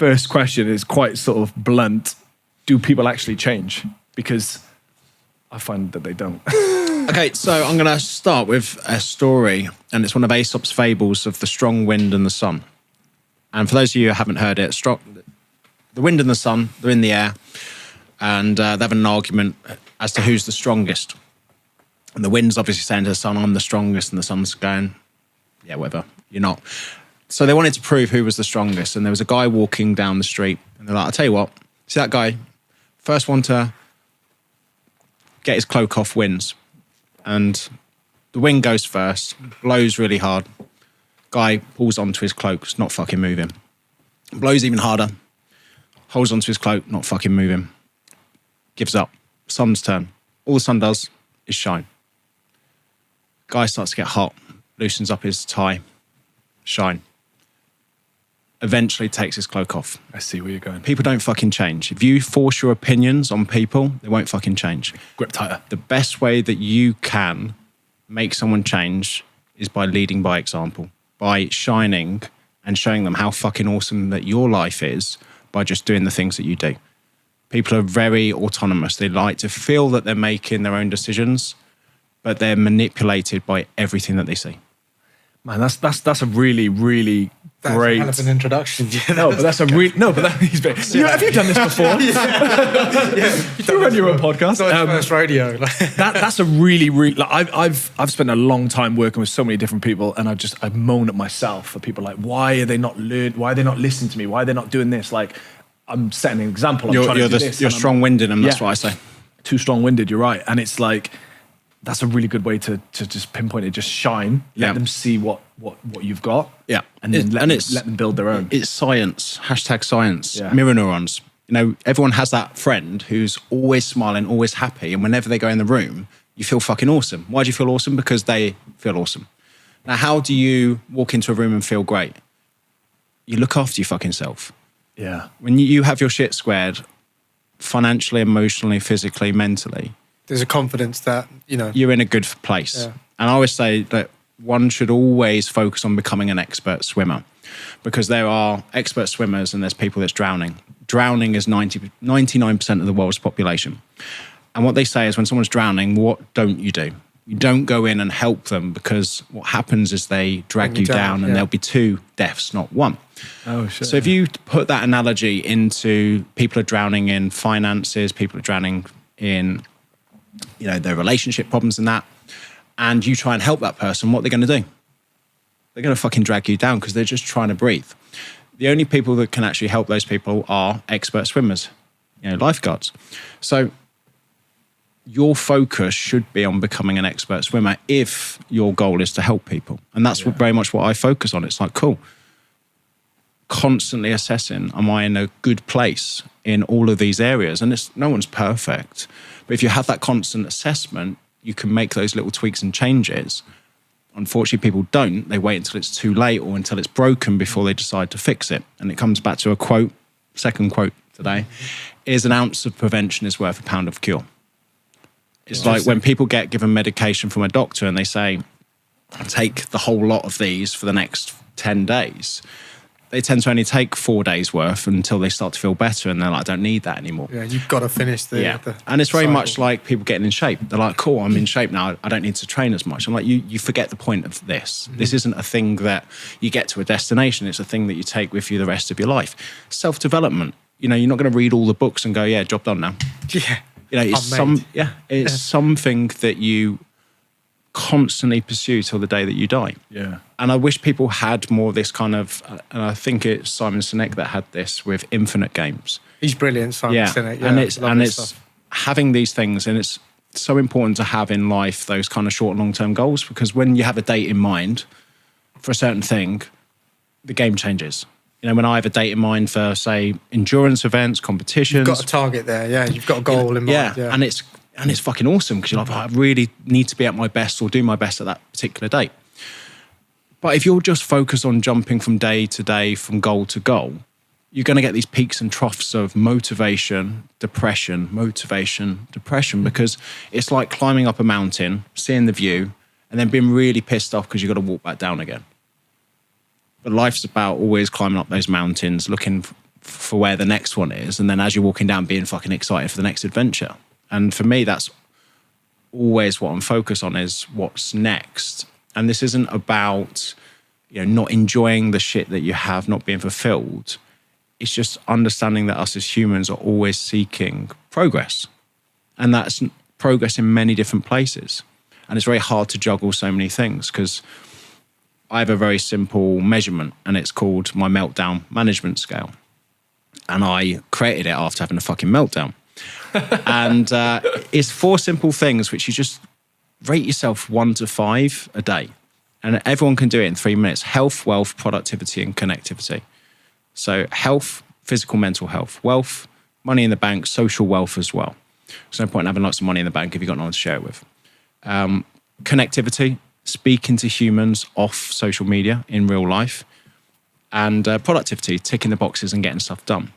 first question is quite sort of blunt. Do people actually change? Because I find that they don't. Okay, so I'm going to start with a story, and it's one of Aesop's fables of the strong wind and the sun. And for those of you who haven't heard it, the wind and the sun, they're in the air, and they're having an argument as to who's the strongest. And the wind's obviously saying to the sun, I'm the strongest, and the sun's going, yeah, whatever, you're not. So they wanted to prove who was the strongest, and there was a guy walking down the street, and they're like, I'll tell you what, see that guy, first one to get his cloak off wins. And the wind goes first, blows really hard. Guy pulls onto his cloak, it's not fucking moving. Blows even harder, holds onto his cloak, not fucking moving. Gives up. Sun's turn. All the sun does is shine. Guy starts to get hot, loosens up his tie, shine. Eventually takes his cloak off. I see where you're going. People don't fucking change. If you force your opinions on people, they won't fucking change. Grip tighter. The best way that you can make someone change is by leading by example, by shining and showing them how fucking awesome that your life is by just doing the things that you do. People are very autonomous. They like to feel that they're making their own decisions, but they're manipulated by everything that they see. Man, that's a really, really great. That's kind of an introduction. No, but that's a really he's very. Have you done this before? You run your own podcast. First radio. That's a really, really. Like, I've spent a long time working with so many different people, and I moan at myself for people like, why are they not Why are they not listening to me? Why are they not doing this? Like, I'm setting an example. You're strong-winded, and that's what I say. Too strong-winded. You're right, and it's like. That's a really good way to just pinpoint it. Just shine. Let them see what you've got. Yeah. And then let them build their own. It's science. #science. Yeah. Mirror neurons. You know, everyone has that friend who's always smiling, always happy. And whenever they go in the room, you feel fucking awesome. Why do you feel awesome? Because they feel awesome. Now, how do you walk into a room and feel great? You look after your fucking self. Yeah. When you have your shit squared, financially, emotionally, physically, mentally, there's a confidence that, you're in a good place. Yeah. And I always say that one should always focus on becoming an expert swimmer, because there are expert swimmers and there's people that's drowning. Drowning is 99% of the world's population. And what they say is when someone's drowning, what don't you do? You don't go in and help them, because what happens is they drag you down and there'll be 2 deaths, not 1. Oh, shit. So if you put that analogy into people are drowning in finances, people are drowning in their relationship problems and you try and help that person, what are they going to do? They're going to fucking drag you down because they're just trying to breathe. The only people that can actually help those people are expert swimmers, lifeguards. So your focus should be on becoming an expert swimmer if your goal is to help people. And that's very much what I focus on. It's like, cool. Constantly assessing, am I in a good place in all of these areas? And no one's perfect. But if you have that constant assessment, you can make those little tweaks and changes. Unfortunately, people don't. They wait until it's too late or until it's broken before they decide to fix it. And it comes back to a quote, second quote today, is an ounce of prevention is worth a pound of cure. It's like when people get given medication from a doctor and they say, take the whole lot of these for the next 10 days. They tend to only take 4 days worth until they start to feel better, and they're like, I don't need that anymore. Yeah, you've got to finish the and it's very cycle. much like people getting in shape. They're like, cool, I'm in shape now. I don't need to train as much. I'm like, you forget the point of this. Mm-hmm. This isn't a thing that you get to a destination. It's a thing that you take with you the rest of your life. Self-development. You're not going to read all the books and go, yeah, job done now. Yeah. It's something that you constantly pursue till the day that you die. Yeah. And I wish people had more of this kind of, and I think it's Simon Sinek that had this with infinite games. He's brilliant, Simon Sinek. Yeah, and it's having these things, and it's so important to have in life those kind of short and long-term goals, because when you have a date in mind for a certain thing, the game changes. When I have a date in mind for, say, endurance events, competitions. You've got a target there, yeah. You've got a goal in mind. Yeah, and it's fucking awesome, because you're like, I really need to be at my best or do my best at that particular date. But if you're just focused on jumping from day to day, from goal to goal, you're going to get these peaks and troughs of motivation, depression, because it's like climbing up a mountain, seeing the view, and then being really pissed off because you've got to walk back down again. But life's about always climbing up those mountains, looking for where the next one is. And then as you're walking down, being fucking excited for the next adventure. And for me, that's always what I'm focused on, is what's next. And this isn't about, not enjoying the shit that you have, not being fulfilled. It's just understanding that us as humans are always seeking progress. And that's progress in many different places. And it's very hard to juggle so many things, because I have a very simple measurement, and it's called my meltdown management scale. And I created it after having a fucking meltdown. And it's 4 simple things which you just rate yourself 1 to 5 a day. And everyone can do it in 3 minutes. Health, wealth, productivity, and connectivity. So health, physical, mental health. Wealth, money in the bank, social wealth as well. There's no point in having lots of money in the bank if you've got no one to share it with. Connectivity, speaking to humans off social media in real life. And productivity, ticking the boxes and getting stuff done.